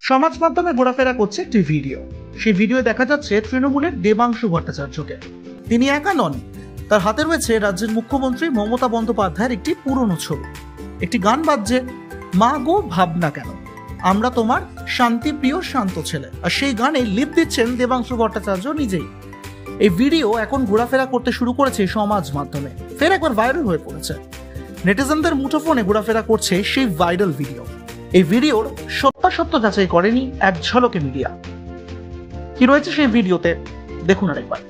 সমাজ মাধ্যমে ঘোরাফেরা করছে একটি ভিডিও। সেই ভিডিও দেখা যাচ্ছে তৃণমূলের দেবাংশু ভট্টাচার্যকে। তিনি একা নন, তার হাতে রয়েছে রাজ্যের মুখ্যমন্ত্রী মমতা বন্দ্যোপাধ্যায়ের একটি পুরনো ছবি। একটি গান বাজছে, মা গো ভাবনা কেন, আমরা তোমার শান্তিপ্রিয় শান্ত ছেলে। আর সেই গানে লিপ দিচ্ছেন দেবাংশু ভট্টাচার্য নিজেই। এই ভিডিও এখন ঘোরাফেরা করতে শুরু করেছে সমাজ মাধ্যমে, ফের একবার ভাইরাল হয়ে পড়েছে। নেটিজেনদের মুঠোফোনে ঘোরাফেরা করছে সেই ভাইরাল ভিডিও। এই ভিডিওর সত্যাসত্য যাচাই করেনি এক ঝলকে মিডিয়া। কি রয়েছে সেই ভিডিওতে দেখুন আরেকবার।